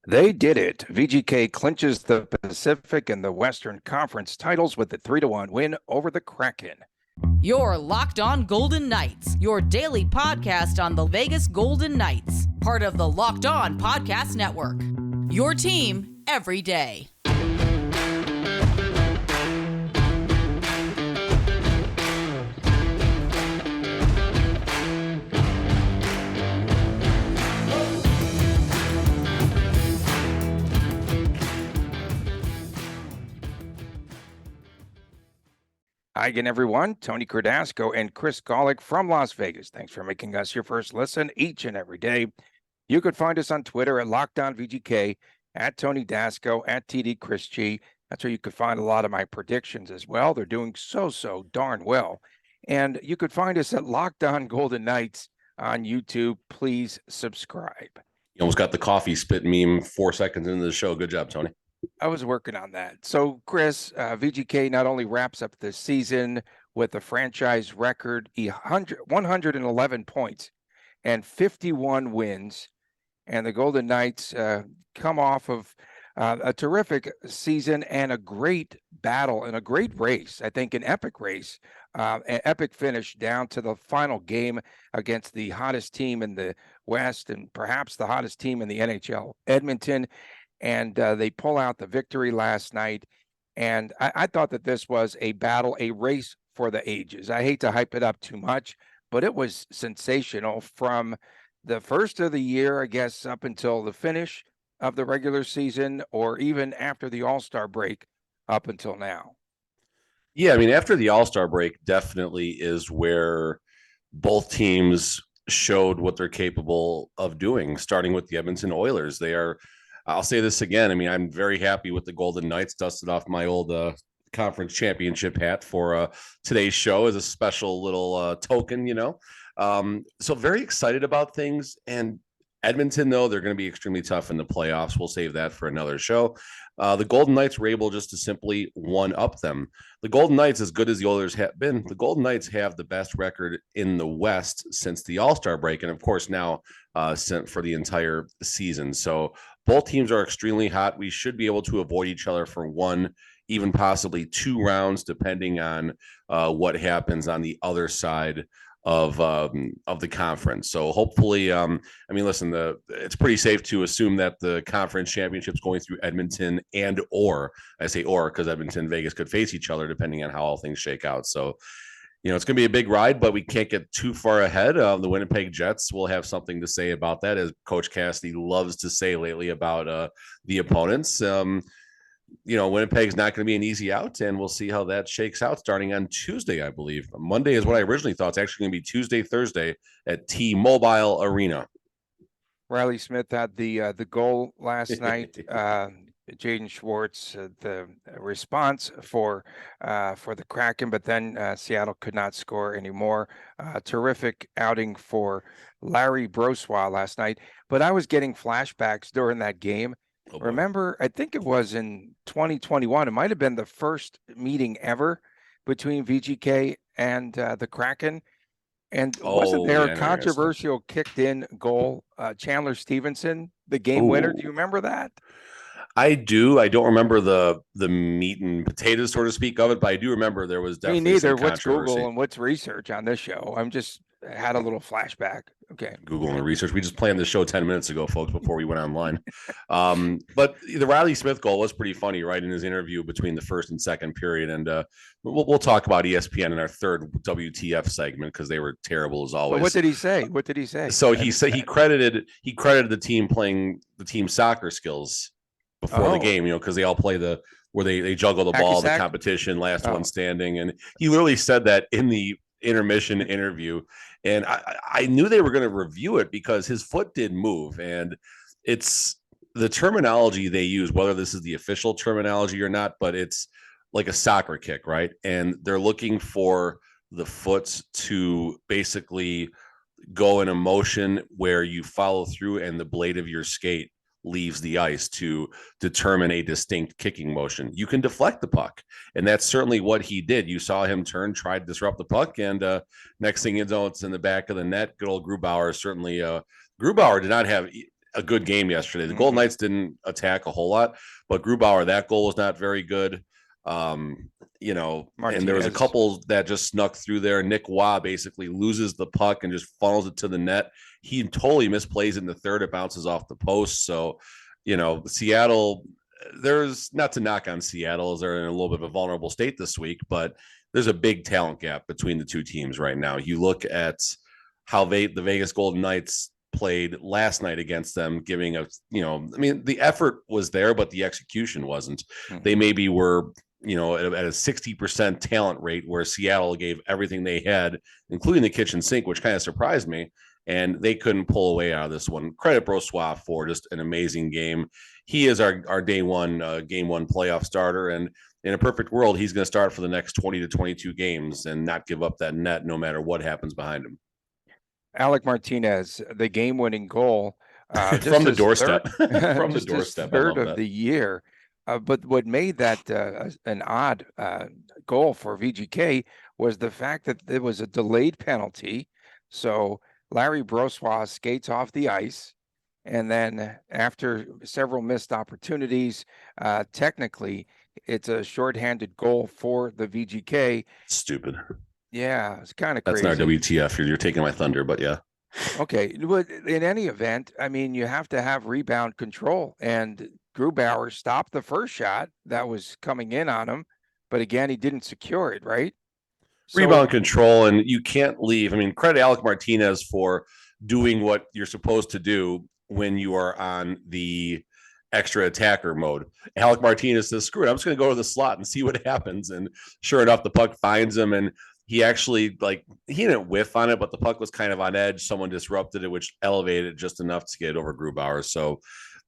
They did it. VGK clinches the Pacific and the Western Conference titles with a 3-1 win over the Kraken. You're Locked On Golden Knights, your daily podcast on the Vegas Golden Knights, part of the Locked On Podcast Network. Your team every day. Hi again, everyone. Tony Cardasco and Chris Golick from Las Vegas. Thanks for making us your first listen each and every day. You could find us on Twitter at LockedOnVGK, at Tony Dasco, at TD Chris G. That's where you could find a lot of my predictions as well. They're doing so darn well. And you could find us at Locked On Golden Knights on YouTube. Please subscribe. You almost got the coffee spit meme 4 seconds into the show. Good job, Tony. I was working on that. So, Chris, VGK not only wraps up the season with a franchise record 111 points and 51 wins, and the Golden Knights come off of a terrific season and a great battle and a great race. I think an epic race, an epic finish down to the final game against the hottest team in the West and perhaps the hottest team in the NHL, Edmonton. And they pull out the victory last night. And I thought that this was a battle, a race for the ages. I hate to hype it up too much, but it was sensational from the first of the year, I guess, up until the finish of the regular season, or even after the All-Star break up until now. Yeah, I mean, after the All-Star break definitely is where both teams showed what they're capable of doing, starting with the Edmonton Oilers. I'll say this again. I mean, I'm very happy with the Golden Knights. Dusted off my old conference championship hat for today's show as a special little token, So very excited about things. And Edmonton, though, they're going to be extremely tough in the playoffs. We'll save that for another show. The Golden Knights were able just to simply one-up them. The Golden Knights, as good as the Oilers have been, the Golden Knights have the best record in the West since the All-Star break, and of course now for the entire season. So both teams are extremely hot. We should be able to avoid each other for one, even possibly 2 rounds, depending on what happens on the other side of the conference. So hopefully, listen, it's pretty safe to assume that the conference championship's going through Edmonton I say because Edmonton and Vegas could face each other depending on how all things shake out. So, it's going to be a big ride, but we can't get too far ahead. The Winnipeg Jets will have something to say about that, as Coach Cassidy loves to say lately about the opponents. Winnipeg's not going to be an easy out, and we'll see how that shakes out starting on Tuesday, I believe. Monday is what I originally thought. It's actually going to be Tuesday, Thursday at T-Mobile Arena. Riley Smith had the goal last night. Jaden Schwartz, the response for the Kraken, but then Seattle could not score anymore. Terrific outing for Larry Brossoit last night. But I was getting flashbacks during that game. Oh, remember, I think it was in 2021. It might have been the first meeting ever between VGK and the Kraken. And wasn't there a controversial kicked-in goal? Chandler Stevenson, the game winner. Do you remember that? I do. I don't remember the meat and potatoes, so to speak, of it, but I do remember there was definitely me neither. What's Google and what's research on this show? Had a little flashback. Okay. Google and research. We just planned the show 10 minutes ago, folks, before we went online. But the Riley Smith goal was pretty funny, right? In his interview between the first and second period. And we'll talk about ESPN in our third WTF segment because they were terrible as always. But what did he say? So he said he credited the team playing the team soccer skills before the game, because they all play where they juggle the ball, the competition, last one standing. And he literally said that in the intermission interview. And I knew they were going to review it because his foot did move. And it's the terminology they use, whether this is the official terminology or not, but it's like a soccer kick, right? And they're looking for the foot to basically go in a motion where you follow through and the blade of your skate leaves the ice to determine a distinct kicking motion. You can deflect the puck, and that's certainly what he did. You saw him turn, try to disrupt the puck, and next thing you know, it's in the back of the net. Good old Grubauer. Certainly, Grubauer did not have a good game yesterday. The Golden Knights didn't attack a whole lot, but Grubauer, that goal was not very good. You know, Martinez. And there was a couple that just snuck through there. Nick Waugh basically loses the puck and just funnels it to the net. He totally misplays it in the third. It bounces off the post. So, you know, Seattle, there's not to knock on Seattle as they're in a little bit of a vulnerable state this week, but there's a big talent gap between the two teams right now. You look at how the Vegas Golden Knights played last night against them, giving a, you know, I mean, the effort was there, but the execution wasn't. They maybe were, you know, at a 60% talent rate, where Seattle gave everything they had, including the kitchen sink, which kind of surprised me. And they couldn't pull away out of this one. Credit Brossoit for just an amazing game. He is our day one, game one playoff starter. And in a perfect world, he's going to start for the next 20 to 22 games and not give up that net no matter what happens behind him. Alec Martinez, the game-winning goal. From the doorstep. From the doorstep. Third of the year. But what made that an odd goal for VGK was the fact that there was a delayed penalty. So Larry Brossoit skates off the ice, and then after several missed opportunities, technically it's a shorthanded goal for the VGK. Stupid. Yeah, it's kind of crazy. That's not WTF. You're taking my thunder, but yeah. Okay, but in any event, I mean, you have to have rebound control, and Grubauer stopped the first shot that was coming in on him, but again, he didn't secure it, right? Rebound control, and you can't leave. I mean, credit Alec Martinez for doing what you're supposed to do when you are on the extra attacker mode. Alec Martinez says, screw it, I'm just going to go to the slot and see what happens. And sure enough, the puck finds him, and he actually, he didn't whiff on it, but the puck was kind of on edge. Someone disrupted it, which elevated it just enough to get over Grubauer. So,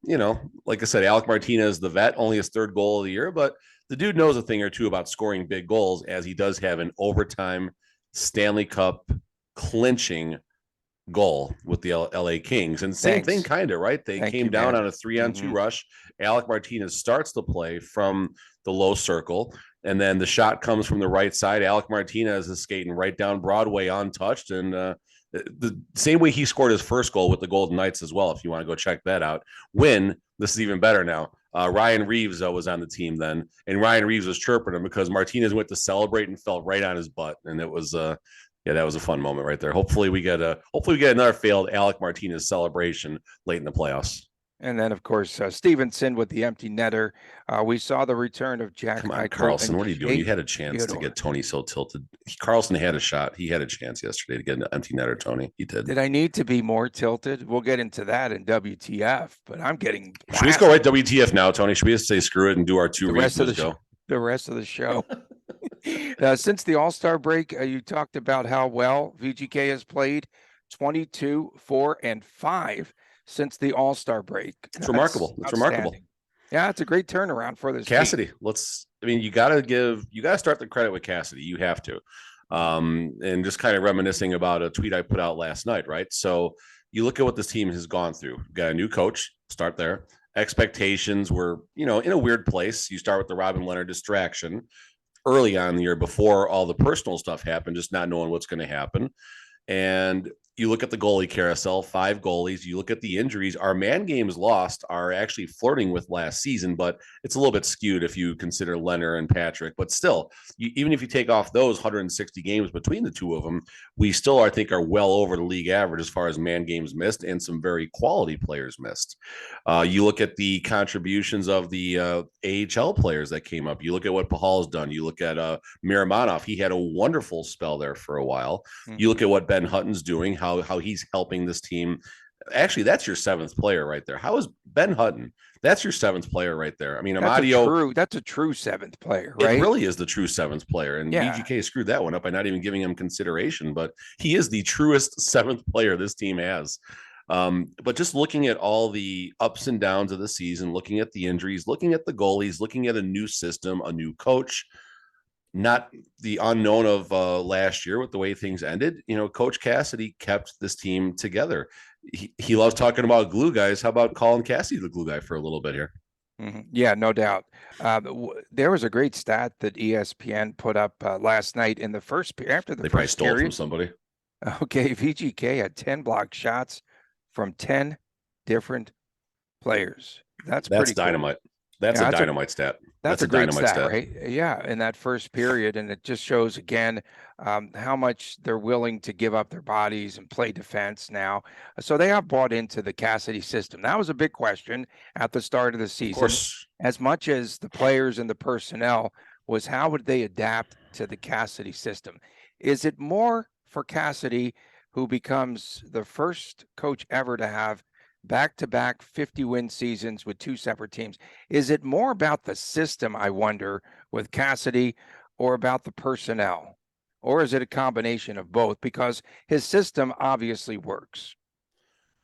you know, like I said, Alec Martinez, the vet, only his third goal of the year, but the dude knows a thing or two about scoring big goals, as he does have an overtime Stanley Cup clinching goal with the LA Kings. And same thing, kind of, right? They came down on a 3-on-2 rush. Alec Martinez starts the play from the low circle, and then the shot comes from the right side. Alec Martinez is skating right down Broadway untouched, and the same way he scored his first goal with the Golden Knights as well, if you want to go check that out. This is even better now. Ryan Reeves was on the team then, and Ryan Reeves was chirping him because Martinez went to celebrate and fell right on his butt, and it was that was a fun moment right there. Hopefully we get another failed Alec Martinez celebration late in the playoffs. And then, of course, Stevenson with the empty netter. We saw the return of Jack. Come on, Carlson, what are you doing? You had a chance to get Tony so tilted. Carlson had a shot. He had a chance yesterday to get an empty netter, Tony. He did. Did I need to be more tilted? We'll get into that in WTF, but I'm getting blasted. Should we just go right WTF now, Tony? Should we just say screw it and do our two reads? The rest of the show. Since the All-Star break, you talked about how well VGK has played. 22, 4, and 5 since the All-Star break. It's remarkable. It's remarkable. Yeah, it's a great turnaround for this Cassidy. team. You gotta start the credit with Cassidy. You have to. And just kind of reminiscing about a tweet I put out last night, right? So you look at what this team has gone through. We've got a new coach, start there. Expectations were, in a weird place. You start with the Robin Leonard distraction early on in the year before all the personal stuff happened, just not knowing what's going to happen. And you look at the goalie carousel, 5 goalies. You look at the injuries. Our man games lost are actually flirting with last season, but it's a little bit skewed if you consider Leonard and Patrick. But still, even if you take off those 160 games between the two of them, we still, I think, are well over the league average as far as man games missed, and some very quality players missed. You look at the contributions of the AHL players that came up. You look at what Pahal's done. You look at Miramonov. He had a wonderful spell there for a while. You look at what Ben Hutton's doing, how he's helping this team. Actually, that's your 7th player right there. How is Ben Hutton? That's your 7th player right there. I mean, Amadio. That's a true 7th player, right? It really is the true 7th player. And VGK screwed that one up by not even giving him consideration, but he is the truest 7th player this team has. But just looking at all the ups and downs of the season, looking at the injuries, looking at the goalies, looking at a new system, a new coach, not the unknown of last year with the way things ended. Coach Cassidy kept this team together. He loves talking about glue guys. How about calling Cassidy the glue guy for a little bit here? Yeah, no doubt. There was a great stat that ESPN put up last night in the first after the they first probably stole period. From somebody. Okay, VGK had 10 blocked shots from 10 different players. That's That's pretty cool. dynamite. That's Yeah, a dynamite stat. That's a a great dynamite stat, right? Yeah, in that first period, and it just shows again how much they're willing to give up their bodies and play defense now. So they have bought into the Cassidy system. That was a big question at the start of the Of season. course. As much as the players and the personnel was how would they adapt to the Cassidy system? Is it more for Cassidy, who becomes the first coach ever to have back-to-back 50-win seasons with two separate teams? Is it more about the system, I wonder, with Cassidy, or about the personnel? Or is it a combination of both? Because his system obviously works.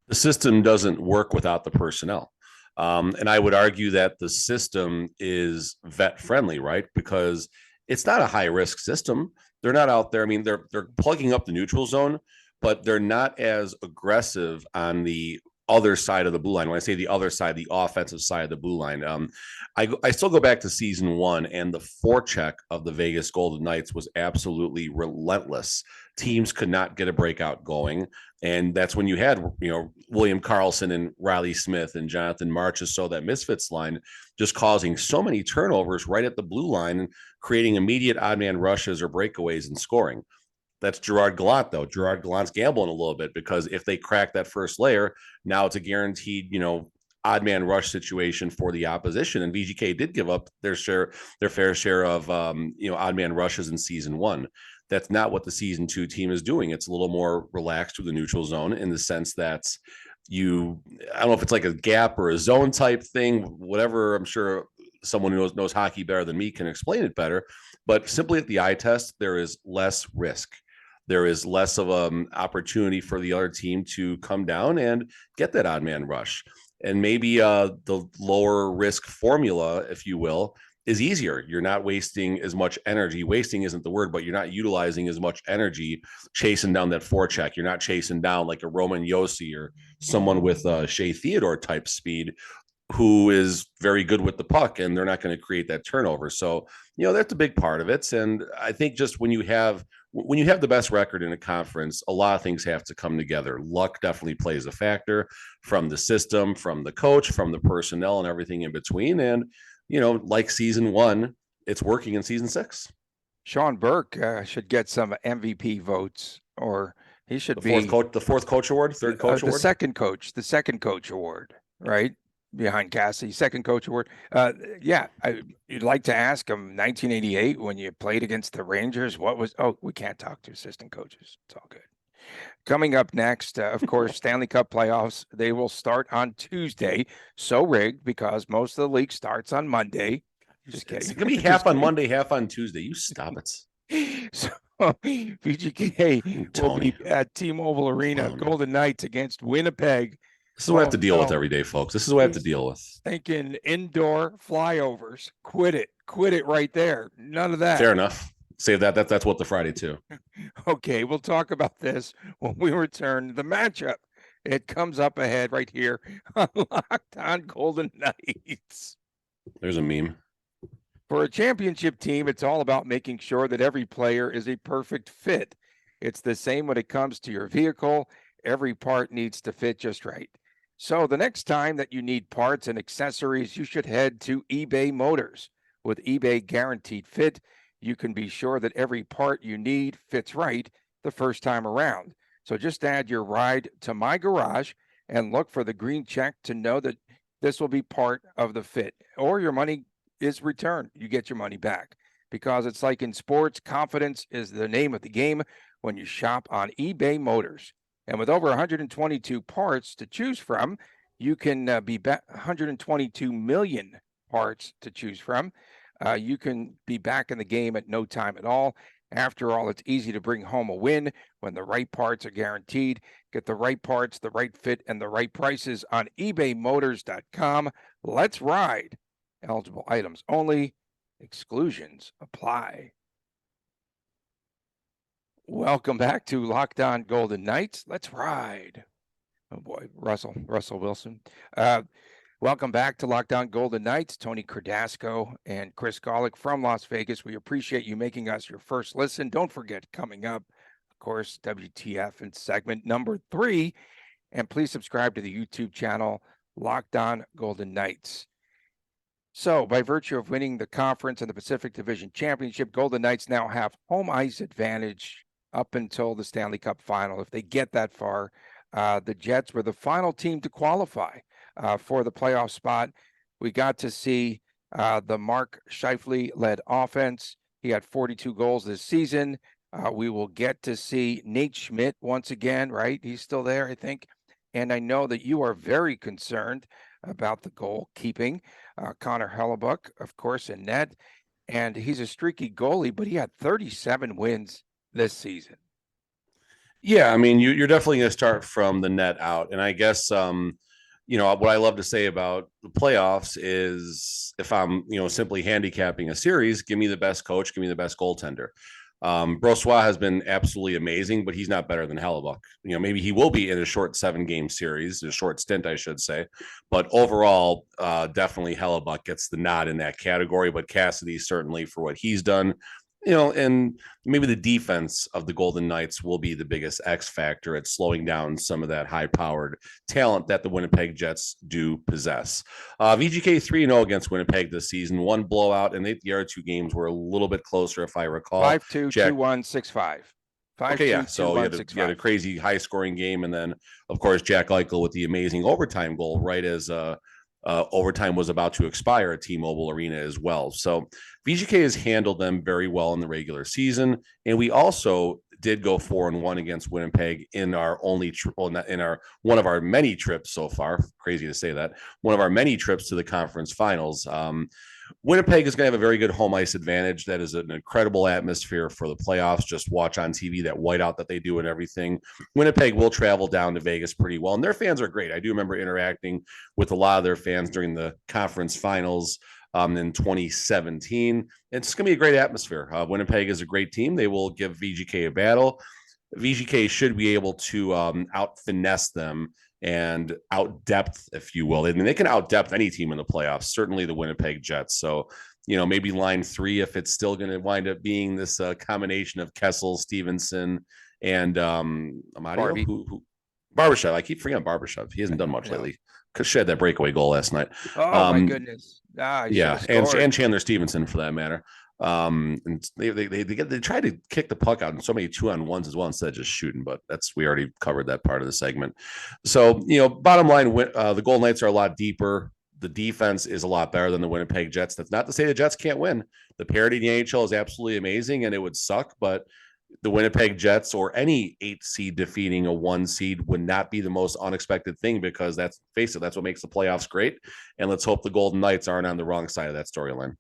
The system doesn't work without the personnel. And I would argue that the system is vet friendly, right? Because it's not a high risk system. They're not out there. I mean, they're plugging up the neutral zone, but they're not as aggressive on the other side of the blue line. When I say the other side, the offensive side of the blue line, I still go back to season 1, and the forecheck of the Vegas Golden Knights was absolutely relentless. Teams could not get a breakout going, and that's when you had William Karlsson and Riley Smith and Jonathan Marchessault, so that misfits line, just causing so many turnovers right at the blue line and creating immediate odd man rushes or breakaways and scoring. That's Gerard Gallant, though. Gerard Gallant's gambling a little bit, because if they crack that first layer, now it's a guaranteed, odd man rush situation for the opposition. And VGK did give up their fair share of, odd man rushes in season 1. That's not what the season 2 team is doing. It's a little more relaxed with the neutral zone, in the sense that I don't know if it's like a gap or a zone type thing, whatever. I'm sure someone who knows hockey better than me can explain it better. But simply at the eye test, there is less risk. There is less of an opportunity for the other team to come down and get that odd man rush. And maybe the lower risk formula, if you will, is easier. You're not wasting as much energy. Wasting isn't the word, but you're not utilizing as much energy chasing down that forecheck. You're not chasing down like a Roman Josi or someone with Shea Theodore type speed, who is very good with the puck, and they're not going to create that turnover. So, that's a big part of it. And I think just when you have the best record in a conference, a lot of things have to come together. Luck definitely plays a factor, from the system, from the coach, from the personnel, and everything in between. And, like season 1, it's working in season 6. Sean Burke should get some MVP votes, or he should the fourth coach award, third coach award, the second coach award, right behind Cassidy, second coach award. You'd like to ask him, 1988 when you played against the Rangers, we can't talk to assistant coaches. It's all good. Coming up next, of course, Stanley Cup playoffs. They will start on Tuesday. So rigged, because most of the league starts on Monday. Just kidding. It's going to be half on Monday, half on Tuesday. You stop it. So VGK will be at T-Mobile Arena. Golden Knights against Winnipeg. This is what I have to deal with every day, folks. This is what I have to deal with. Thinking indoor flyovers. Quit it right there. None of that. Fair enough. Save that. That's what the Friday too. Okay, we'll talk about this when we return. The matchup, it comes up ahead right here on Locked On Golden Knights. There's a meme. For a championship team, it's all about making sure that every player is a perfect fit. It's the same when it comes to your vehicle. Every part needs to fit just right. So the next time that you need parts and accessories, you should head to eBay Motors. With eBay Guaranteed Fit, you can be sure that every part you need fits right the first time around. So just add your ride to My Garage and look for the green check to know that this will be part of the fit, or your money is returned. You get your money back, because it's like in sports, confidence is the name of the game when you shop on eBay Motors. And with over 122 parts to choose from, you can 122 million parts to choose from. You can be back in the game at no time at all. After all, it's easy to bring home a win when the right parts are guaranteed. Get the right parts, the right fit, and the right prices on ebaymotors.com. Let's ride. Eligible items only. Exclusions apply. Welcome back to Locked On Golden Knights. Let's ride. Oh boy, Russell Wilson. Welcome back to Locked On Golden Knights. Tony Cardasco and Chris Golick from Las Vegas. We appreciate you making us your first listen. Don't forget, coming up, of course, WTF in segment number 3. And please subscribe to the YouTube channel, Locked On Golden Knights. So, by virtue of winning the conference and the Pacific Division Championship, Golden Knights now have home ice advantage up until the Stanley Cup final. If they get that far, the Jets were the final team to qualify for the playoff spot. We got to see the Mark Scheifele-led offense. He had 42 goals this season. We will get to see Nate Schmidt once again, right? He's still there, I think. And I know that you are very concerned about the goalkeeping. Connor Hellebuck, of course, in net. And he's a streaky goalie, but he had 37 wins this season. Yeah, I mean, you're definitely going to start from the net out. And I guess, what I love to say about the playoffs is if I'm, simply handicapping a series, give me the best coach, give me the best goaltender. Brossoit has been absolutely amazing, but he's not better than Hellebuck. Maybe he will be in a short 7-game series, a short stint, I should say. But overall, definitely Hellebuck gets the nod in that category. But Cassidy certainly for what he's done. And maybe the defense of the Golden Knights will be the biggest X factor at slowing down some of that high-powered talent that the Winnipeg Jets do possess. VGK 3-0 against Winnipeg this season, one blowout, and the other two games were a little bit closer, if I recall. 5-2, 2-1, 6-5. 5-2, okay, yeah. So you had a crazy high-scoring game, and then, of course, Jack Eichel with the amazing overtime goal right as overtime was about to expire at T-Mobile Arena as well. So VGK has handled them very well in the regular season, and we also did go 4-1 against Winnipeg in our one of our many trips so far. Crazy to say that, one of our many trips to the conference finals. Winnipeg is going to have a very good home ice advantage. That is an incredible atmosphere for the playoffs. Just watch on TV that whiteout that they do and everything. Winnipeg will travel down to Vegas pretty well, and their fans are great. I do remember interacting with a lot of their fans during the conference finals in 2017. It's going to be a great atmosphere. Winnipeg is a great team. They will give VGK a battle. VGK should be able to out-finesse them and out-depth, if you will. I mean, they can out-depth any team in the playoffs, certainly the Winnipeg Jets. So, maybe line 3, if it's still going to wind up being this combination of Kessel, Stevenson, and Amadio, Barbashev. I keep forgetting Barbashev. He hasn't done much lately. Because she had that breakaway goal last night. Oh, my goodness. Yeah, and Chandler Stevenson, for that matter. And they try to kick the puck out in so many 2-on-1s as well instead of just shooting, but we already covered that part of the segment. So, bottom line, the Golden Knights are a lot deeper. The defense is a lot better than the Winnipeg Jets. That's not to say the Jets can't win. The parity in the NHL is absolutely amazing, and it would suck, but the Winnipeg Jets or any 8 seed defeating a 1 seed would not be the most unexpected thing, because that's what makes the playoffs great. And let's hope the Golden Knights aren't on the wrong side of that storyline.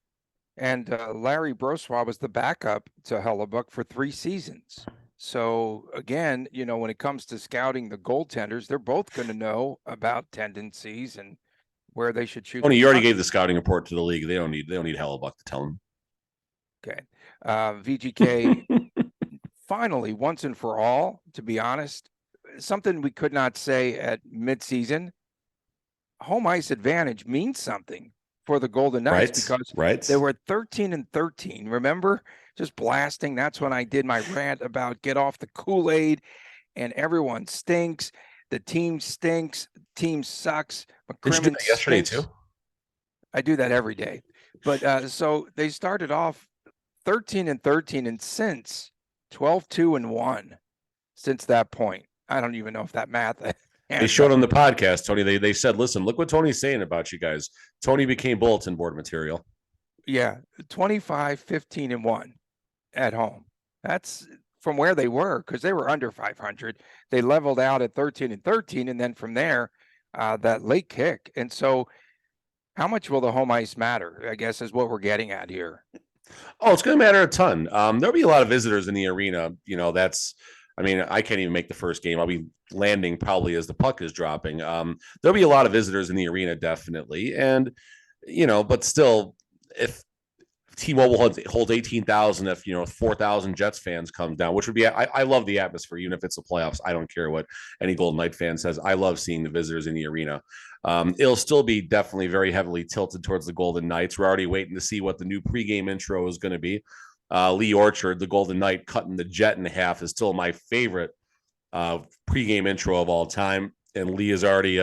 And Larry Brossoit was the backup to Hellebuck for 3 seasons. So again, when it comes to scouting the goaltenders, they're both going to know about tendencies and where they should shoot. Tony, you already gave the scouting report to the league. They don't need Hellebuck to tell them. Okay. VGK finally, once and for all, to be honest, something we could not say at midseason. Home ice advantage means something for the Golden Knights, because they were 13-13. Remember, just blasting. That's when I did my rant about get off the Kool-Aid and everyone stinks. The team stinks. Team sucks. Did you do that yesterday too? I do that every day. But so they started off 13-13, and since 12-2-1 since that point. I don't even know if that math. They showed on the podcast, Tony. They said, listen, look what Tony's saying about you guys. Tony became bulletin board material. Yeah, 25-15-1 at home. That's from where they were, because they were under 500. They leveled out at 13-13, and then from there, that late kick. And so how much will the home ice matter, I guess, is what we're getting at here. Oh, it's going to matter a ton. There'll be a lot of visitors in the arena. I can't even make the first game. I'll be landing probably as the puck is dropping. There'll be a lot of visitors in the arena, definitely. And, but still, if T-Mobile holds 18,000, if 4,000 Jets fans come down, which would be, I love the atmosphere, even if it's the playoffs. I don't care what any Golden Knight fan says. I love seeing the visitors in the arena. It'll still be definitely very heavily tilted towards the Golden Knights. We're already waiting to see what the new pregame intro is going to be. Lee Orchard, the Golden Knight, cutting the Jet in half is still my favorite pregame intro of all time. And Lee is already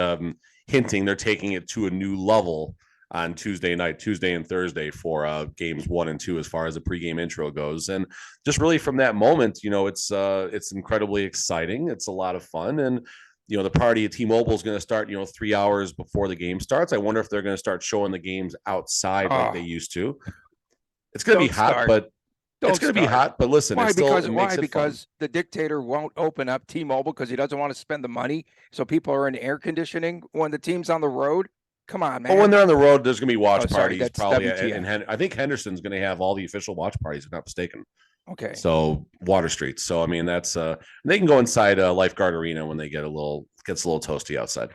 hinting they're taking it to a new level on Tuesday and Thursday for games 1 and 2 as far as the pregame intro goes. And just really from that moment, it's incredibly exciting. It's a lot of fun. And the party at T-Mobile is going to start, 3 hours before the game starts. I wonder if they're going to start showing the games outside like they used to. It's going to be hot, but it's going to be hot. But listen, why? Because because the dictator won't open up T-Mobile because he doesn't want to spend the money. So people are in air conditioning when the team's on the road. Come on, man. Well, when they're on the road, there's going to be watch parties that's probably. WTF. And I think Henderson's going to have all the official watch parties, if I'm not mistaken. Okay. So Water Street. So I mean, that's they can go inside Lifeguard Arena when they gets a little toasty outside.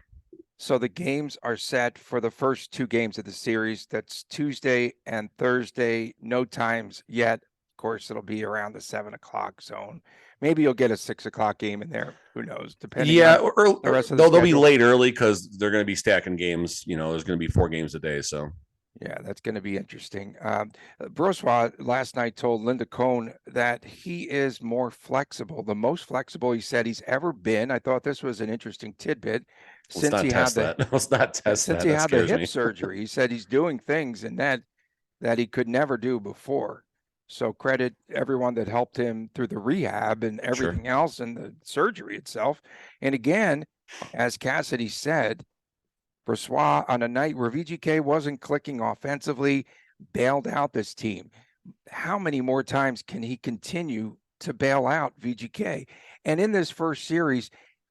So the games are set for the first 2 games of the series. That's Tuesday and Thursday. No times yet. Of course, it'll be around the 7:00 zone. Maybe you'll get a 6:00 game in there. Who knows? Depending. On the rest of the they'll be schedule. late early because they're going to be stacking games. There's going to be 4 games a day. So yeah, that's going to be interesting. Brossoit last night told Linda Cohn that he is more flexible, the most flexible he said he's ever been. I thought this was an interesting tidbit. Let's not test that. Since he had the hip surgery, he said he's doing things in that he could never do before. So credit everyone that helped him through the rehab and everything else and the surgery itself. And again, as Cassidy said, Brossoit on a night where VGK wasn't clicking offensively, bailed out this team. How many more times can he continue to bail out VGK? And in this first series,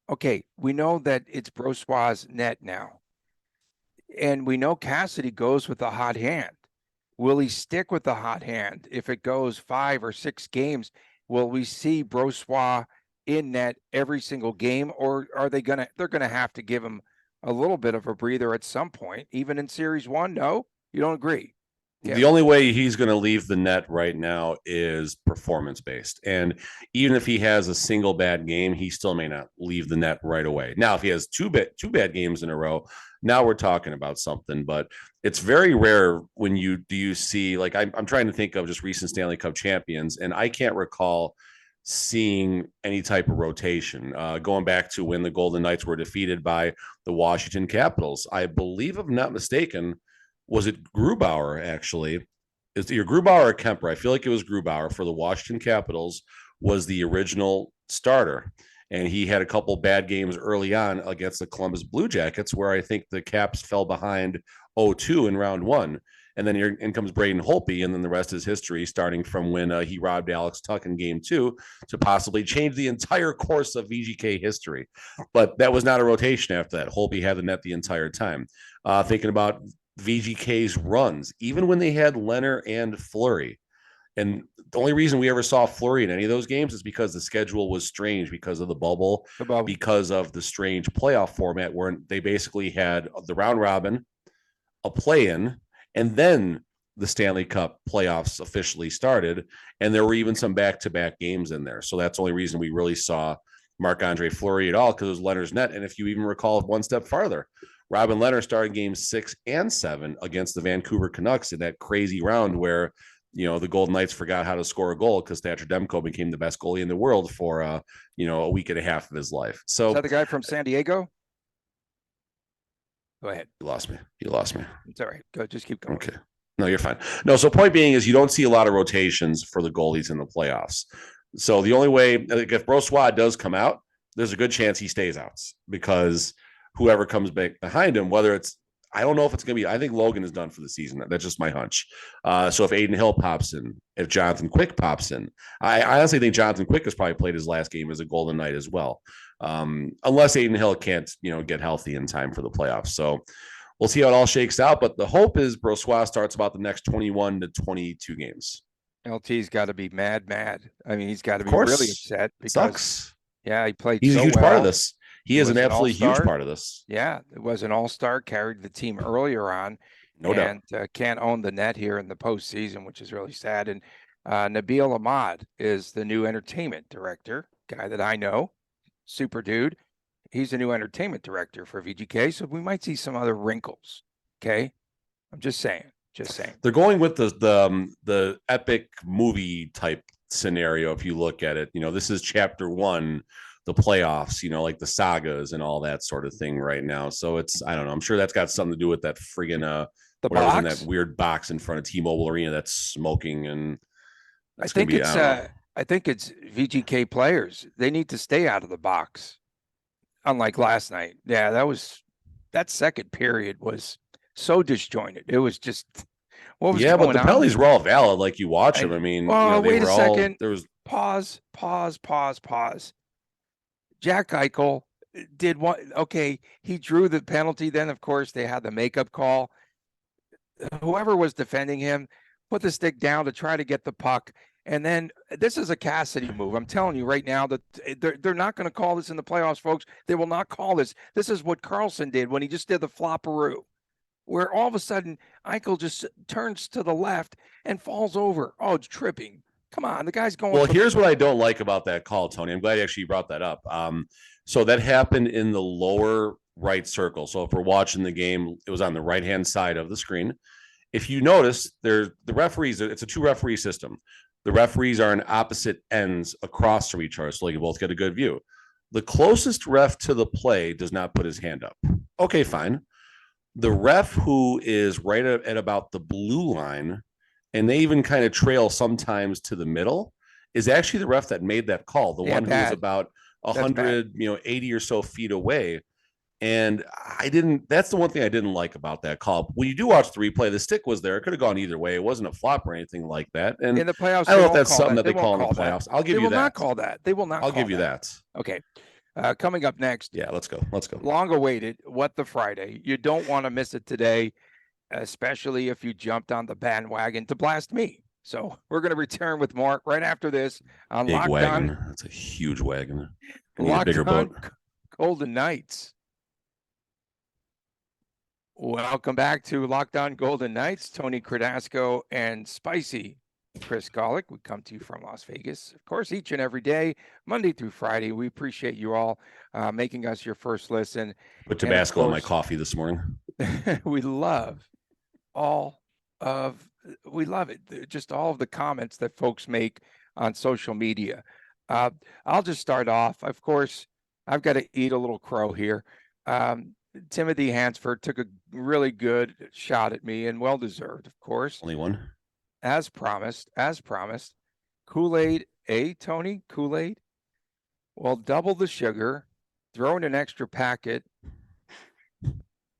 okay, we know that it's Brossoit's net now. And we know Cassidy goes with the hot hand. Will he stick with the hot hand? If it goes 5 or 6 games, will we see Brossoit in net every single game? Or are they're going to have to give him a little bit of a breather at some point, even in series 1? No, you don't agree. Yeah. The only way he's going to leave the net right now is performance based. And even if he has a single bad game, he still may not leave the net right away. Now, if he has two bad games in a row, now we're talking about something, but it's very rare when you see, like, I'm trying to think of just recent Stanley Cup champions, and I can't recall seeing any type of rotation going back to when the Golden Knights were defeated by the Washington Capitals. I believe, if I'm not mistaken, was it Grubauer, actually? Is it your Grubauer or Kemper? I feel like it was Grubauer for the Washington Capitals was the original starter. And he had a couple bad games early on against the Columbus Blue Jackets, where I think the Caps fell behind 0-2 in round 1. And then in comes Braden Holtby, and then the rest is history, starting from when he robbed Alex Tuch in game 2 to possibly change the entire course of VGK history. But that was not a rotation after that. Holtby had the net the entire time. Thinking about VGK's runs, even when they had Leonard and Fleury. And the only reason we ever saw Fleury in any of those games is because the schedule was strange because of the bubble, because of the strange playoff format where they basically had the round robin, a play-in, and then the Stanley Cup playoffs officially started. And there were even some back-to-back games in there. So that's the only reason we really saw Marc-Andre Fleury at all, because it was Leonard's net. And if you even recall one step farther, Robin Leonard started games 6 and 7 against the Vancouver Canucks in that crazy round where, the Golden Knights forgot how to score a goal because Thatcher Demko became the best goalie in the world for, a week and a half of his life. So is that the guy from San Diego? Go ahead. You lost me. It's all right. Go. Just keep going. Okay. No, you're fine. No, so point being is you don't see a lot of rotations for the goalies in the playoffs. So the only way, like, if Brossoit does come out, there's a good chance he stays out because whoever comes back behind him, whether it's, I don't know if it's going to be, I think Logan is done for the season. That's just my hunch. So if Aiden Hill pops in, if Jonathan Quick pops in, I honestly think Jonathan Quick has probably played his last game as a Golden Knight as well. Unless Aiden Hill can't, get healthy in time for the playoffs. So we'll see how it all shakes out. But the hope is Brossoit starts about the next 21 to 22 games. LT's got to be mad. I mean, he's got to be really upset because sucks. Yeah, he played. He's so a huge well. part of this. He is an absolutely huge part of this. Yeah, it was an all-star, carried the team earlier on. No doubt. And can't own the net here in the postseason, which is really sad. And Nabil Ahmad is the new entertainment director, guy that I know, super dude. He's the new entertainment director for VGK, so we might see some other wrinkles. Okay, I'm just saying. They're going with the epic movie type scenario. If you look at it, this is chapter 1. the playoffs, like the sagas and all that sort of thing right now. So I don't know. I'm sure that's got something to do with that friggin' The whatever's in box. that weird box in front of T-Mobile Arena that's smoking, and I think it's VGK players. They need to stay out of the box. Unlike last night. Yeah, that second period was so disjointed. It was just what was going on? But the penalties were all valid. Like you watch them. I mean, wait a second. There was pause. Jack Eichel did what? Okay, he drew the penalty. Then, of course, they had the makeup call. Whoever was defending him put the stick down to try to get the puck. And then this is a Cassidy move. I'm telling you right now that they're not going to call this in the playoffs, folks. They will not call this. This is what Carlson did when he just did the flopperoo, where all of a sudden Eichel just turns to the left and falls over. Oh, it's tripping. Come on, the guy's going. Well, here's what I don't like about that call, Tony. I'm glad actually you brought that up. So that happened in the lower right circle. So if we're watching the game, it was on the right-hand side of the screen. If you notice, the referees, it's a 2-referee system. The referees are on opposite ends across from each other, so you both get a good view. The closest ref to the play does not put his hand up. Okay, fine. The ref who is right at about the blue line, and they even kind of trail sometimes to the middle, is actually the ref that made that call. The one who was about 180 or so feet away. And that's the one thing I didn't like about that call. When you do watch the replay, the stick was there. It could have gone either way. It wasn't a flop or anything like that. And in the playoffs, I don't know if that's something that they call in the playoffs. I'll give you that. They will not call that. They will not. I'll give you that. Okay. Coming up next. Yeah, let's go. Long awaited. What the Friday? You don't want to miss it today, especially if you jumped on the bandwagon to blast me. So we're going to return with more right after this on Big wagon. That's a huge wagon. A bigger boat. Golden Knights. Welcome back to Locked On Golden Knights. Tony Cardasco and spicy Chris Golick. We come to you from Las Vegas, of course, each and every day, Monday through Friday. We appreciate you all making us your first listen. Put Tabasco on my coffee this morning. We love it. Just all of the comments that folks make on social media. I'll just start off. Of course, I've got to eat a little crow here. Timothy Hansford took a really good shot at me, and well-deserved, of course. Only one. As promised. Kool-Aid, Tony? Kool-Aid? Well, double the sugar, throw in an extra packet,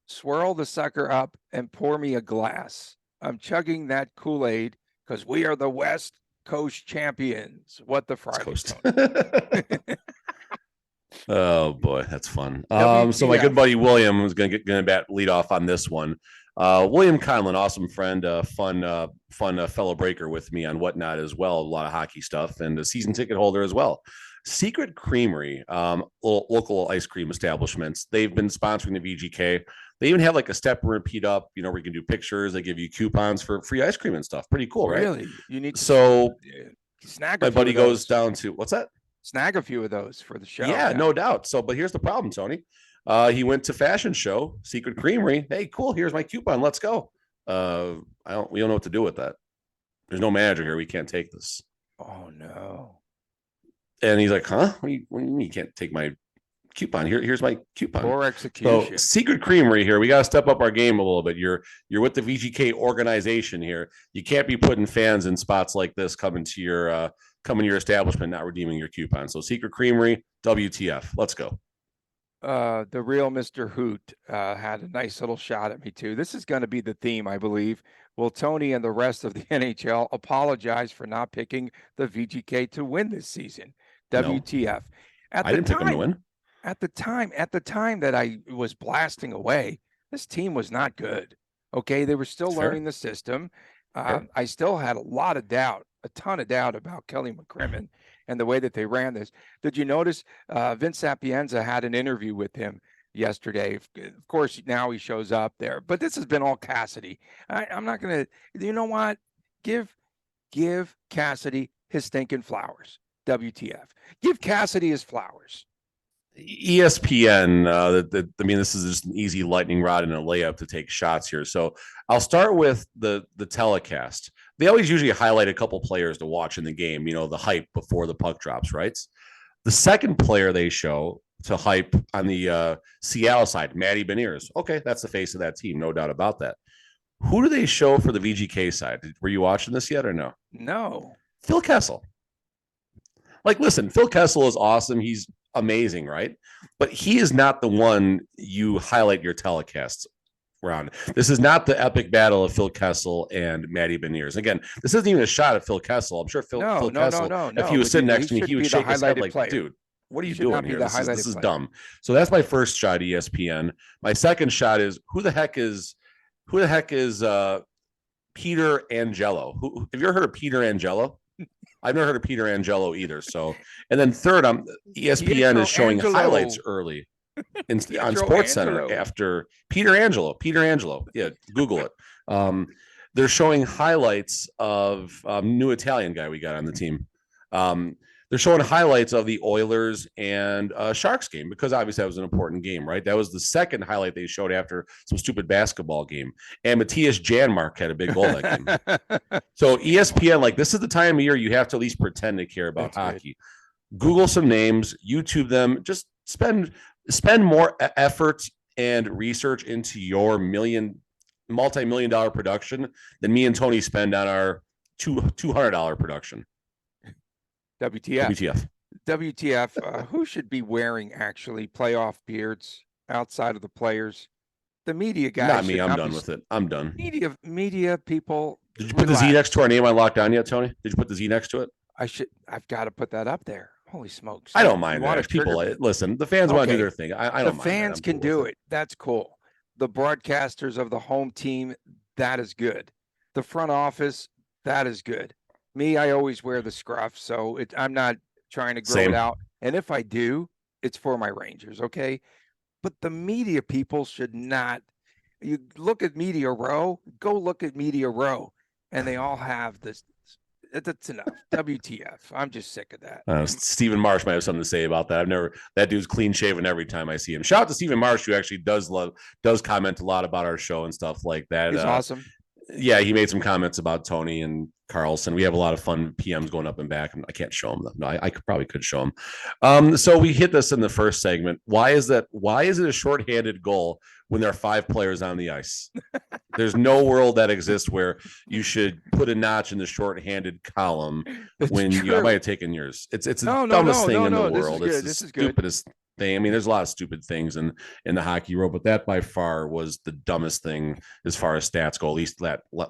swirl the sucker up, and pour me a glass. I'm chugging that Kool-Aid because we are the West Coast champions. What the Friday, Tony? Oh boy, that's fun. So my good buddy William was going to lead off on this one. William Conlon, awesome friend, fun fellow breaker with me on Whatnot as well. A lot of hockey stuff, and a season ticket holder as well. Secret Creamery, local ice cream establishments. They've been sponsoring the VGK. They even have like a step and repeat up, where you can do pictures. They give you coupons for free ice cream and stuff. Pretty cool, right? Really? You need to snag. My buddy goes down to what's that? Snag a few of those for the show. Yeah, no doubt. But here's the problem, Tony. He went to fashion show, Secret Creamery. Hey, cool. Here's my coupon. Let's go. We don't know what to do with that. There's no manager here. We can't take this. Oh no. And he's like, huh? What do you mean you can't take my coupon? Here's my coupon. Poor execution. So Secret Creamery here. We got to step up our game a little bit. You're with the VGK organization here. You can't be putting fans in spots like this coming to your establishment, not redeeming your coupon. So Secret Creamery, WTF. Let's go. The real Mr. Hoot had a nice little shot at me too. This is going to be the theme, I believe. Will Tony and the rest of the NHL apologize for not picking the VGK to win this season? WTF. No. I didn't pick them to win. At the time that I was blasting away, this team was not good. Okay, they were still learning the system. I still had a ton of doubt about Kelly McCrimmon and the way that they ran this. Did you notice Vince Sapienza had an interview with him yesterday? Of course, now he shows up there, but this has been all Cassidy. I'm not going to, you know what? Give Cassidy his stinking flowers. WTF. Give Cassidy his flowers. ESPN, this is just an easy lightning rod and a layup to take shots here. So I'll start with the telecast. They always usually highlight a couple players to watch in the game, the hype before the puck drops, right? The second player they show to hype on the Seattle side, Matty Beniers. Okay, that's the face of that team, no doubt about that. Who do they show for the VGK side? Were you watching this yet or no? No. Phil Kessel. Like, listen, Phil Kessel is awesome. He's amazing, right? But he is not the one you highlight your telecasts around. This is not the epic battle of Phil Kessel and Matty Beniers. Again, this isn't even a shot at Phil Kessel. I'm sure Phil Kessel, if he was sitting next to me, he would shake his head like, dude, what are you doing here? This is dumb. So that's my first shot, ESPN. My second shot is who the heck is Peter Angelo? Have you ever heard of Peter Angelo? I've never heard of Peter Angelo either. So, and then third, ESPN is showing highlights early on SportsCenter after Peter Angelo. Yeah, Google it. They're showing highlights of new Italian guy we got on the team. They're showing highlights of the Oilers and Sharks game because obviously that was an important game, right? That was the second highlight they showed after some stupid basketball game. And Matthias Janmark had a big goal that game. So ESPN, like, this is the time of year you have to at least pretend to care about hockey. Google some names, YouTube them, just spend more effort and research into your multi-million dollar production than me and Tony spend on our $200 production. WTF. Who should be wearing actually playoff beards outside of the players? The media guys. Not me. I'm done with it. I'm done. Media people. Did you put the Z next to our name on Locked On yet, Tony? Did you put the Z next to it? I've got to put that up there. Holy smokes! I don't mind that. People, listen. The fans want to do their thing. I don't mind. The fans can do it. That's cool. The broadcasters of the home team, that is good. The front office, that is good. Me, I always wear the scruff, so I'm not trying to grow it out. And if I do, it's for my Rangers, okay? But the media people should not. You look at Media Row, go look at Media Row, and they all have this. That's enough. WTF. I'm just sick of that. Stephen Marsh might have something to say about that. That dude's clean shaven every time I see him. Shout out to Stephen Marsh, who actually does comment a lot about our show and stuff like that. He's awesome. Yeah, he made some comments about Tony and Carlson. We have a lot of fun PMs going up and back. I can't show them. No, I probably could show them. So we hit this in the first segment. Why is it a shorthanded goal when there are 5 players on the ice? There's no world that exists where you should put a notch in the shorthanded column when I might have taken yours. It's the dumbest thing in the world. It's the stupidest thing. I mean, there's a lot of stupid things in the hockey world, but that by far was the dumbest thing as far as stats go, at least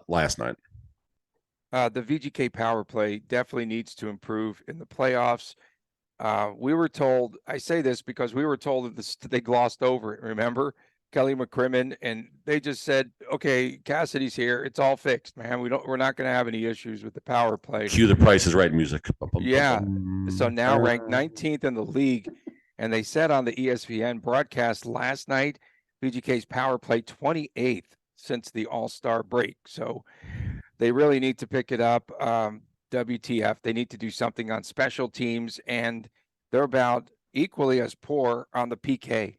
last night. The VGK power play definitely needs to improve in the playoffs. We were told, I say this because we were told that they glossed over it. Remember Kelly McCrimmon, and they just said, okay, Cassidy's here. It's all fixed, man. We're not going to have any issues with the power play. Cue the Price is Right music. Yeah. So now ranked 19th in the league. And they said on the ESPN broadcast last night, VGK's power play 28th since the All-Star break. So they really need to pick it up. WTF, they need to do something on special teams, and they're about equally as poor on the PK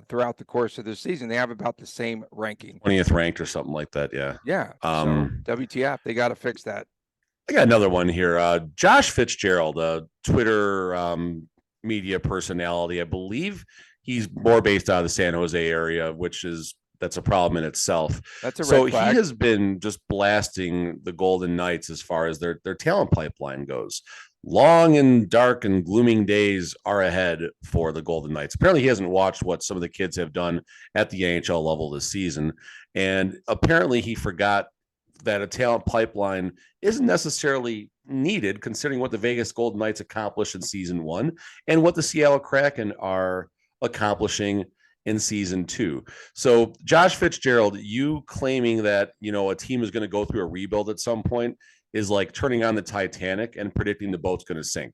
throughout the course of the season. They have about the same ranking. 20th ranked or something like that, yeah. Yeah, so WTF, they got to fix that. I got another one here. Josh Fitzgerald, a Twitter media personality. I believe he's more based out of the San Jose area, that's a problem in itself. That's a red flag. He has been just blasting the Golden Knights as far as their talent pipeline goes. Long and dark and glooming days are ahead for the Golden Knights. Apparently he hasn't watched what some of the kids have done at the NHL level this season. And apparently he forgot that a talent pipeline isn't necessarily needed, considering what the Vegas Golden Knights accomplished in season 1 and what the Seattle Kraken are accomplishing in season 2. So Josh Fitzgerald, you claiming that, a team is going to go through a rebuild at some point is like turning on the Titanic and predicting the boat's going to sink.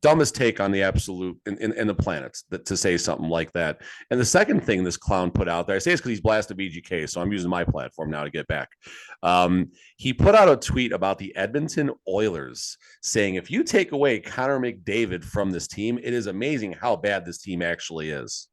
Dumbest take on the absolute in the planet to say something like that. And the second thing this clown put out there, I say it's because he's blasted VGK, so I'm using my platform now to get back. He put out a tweet about the Edmonton Oilers saying, if you take away Connor McDavid from this team, it is amazing how bad this team actually is.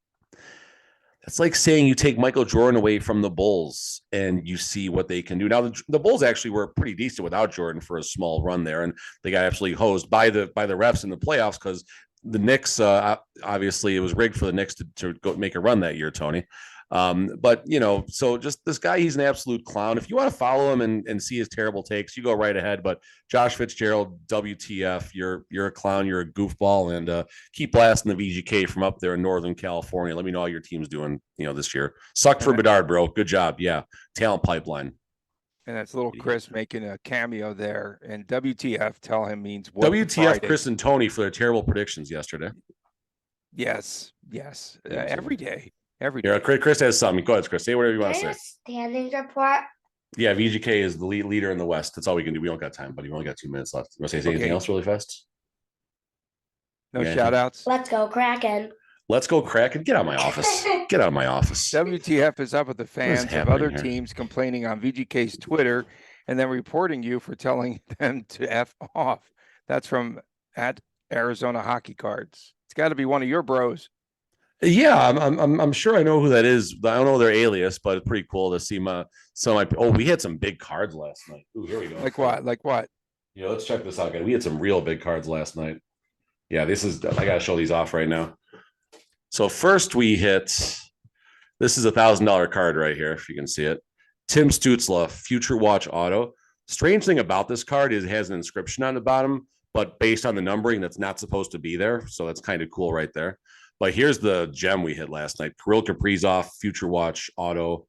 That's like saying you take Michael Jordan away from the Bulls and you see what they can do. Now, the Bulls actually were pretty decent without Jordan for a small run there, and they got absolutely hosed by the refs in the playoffs because the Knicks, obviously, it was rigged for the Knicks to go make a run that year, Tony. But so just this guy, he's an absolute clown. If you want to follow him and see his terrible takes, you go right ahead. But Josh Fitzgerald, WTF, you're a clown, you're a goofball, and keep blasting the VGK from up there in Northern California. Let me know how your team's doing, this year. Suck for Bedard, bro. Good job. Yeah, talent pipeline. And that's little Chris making a cameo there. And WTF, tell him means what? WTF, Chris and Tony for their terrible predictions yesterday. Yes. Every day. Every day. Yeah, Chris has something. Go ahead, Chris. Say whatever you want to say. Standings report. Yeah, VGK is the leader in the West. That's all we can do. We don't got time, buddy. We only got 2 minutes left. You want to say anything else really fast? No shout outs. Let's go Kraken. Let's go Kraken. Get out of my office. Get out of my office. WTF is up with the fans of other teams complaining on VGK's Twitter and then reporting you for telling them to F off. That's from at Arizona Hockey Cards. It's got to be one of your bros. Yeah, I'm sure I know who that is. I don't know their alias, but it's pretty cool to see we had some big cards last night. Ooh, here we go. Like what? Yeah, let's check this out, guys. We had some real big cards last night. Yeah, I gotta show these off right now. So first we hit, this is $1,000 card right here, if you can see it. Tim Stützle, Future Watch Auto. Strange thing about this card is it has an inscription on the bottom, but based on the numbering, that's not supposed to be there. So that's kind of cool right there. But here's the gem we hit last night. Kirill Kaprizov, Future Watch Auto.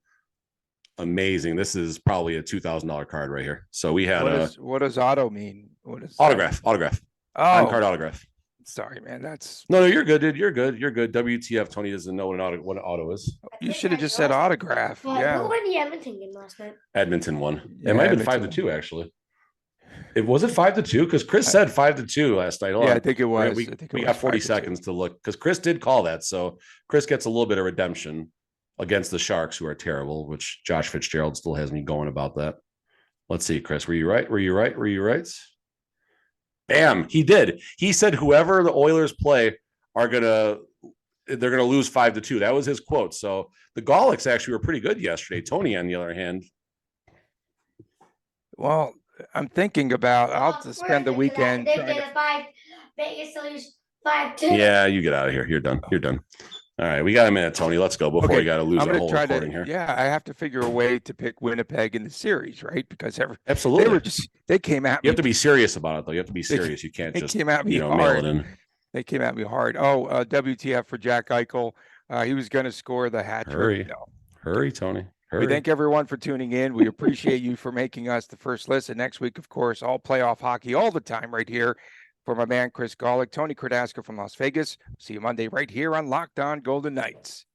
Amazing. This is probably a $2,000 card right here. So we had what does auto mean? What is autograph? Oh, on-card autograph. Sorry, man. That's no, you're good, dude. You're good. WTF? Tony doesn't know what an auto is. You should have just said autograph. Yeah. Who won the Edmonton game last night? Edmonton won. Yeah, it might have been 5-2 actually. It was it 5-2 because Chris said 5-2 last night. I think it was. We got 40 seconds to look because Chris did call that. So Chris gets a little bit of redemption against the Sharks, who are terrible, which Josh Fitzgerald still has me going about that. Let's see, Chris. Were you right? Were you right? Bam, he did. He said whoever the Oilers play they're gonna lose 5-2. That was his quote. So the Gaulics actually were pretty good yesterday. Tony, on the other hand. Well, I'm thinking about I'll just spend the weekend. Vegas to lose 5-2. Yeah, you get out of here. You're done. All right, we got a minute, Tony. Let's go before we got to lose our whole recording here. Yeah, I have to figure a way to pick Winnipeg in the series, right? Because absolutely they came at me. You have to be serious about it, though. You have to be serious. You can't just came at me hard. Mail it in. They came at me hard. Oh, WTF for Jack Eichel. He was going to score the hat trick. Hurry, Tony. We thank everyone for tuning in. We appreciate you for making us the first listen. Next week, of course, all playoff hockey all the time right here for my man Chris Golick, Tony Kradaska from Las Vegas. See you Monday right here on Locked On Golden Knights.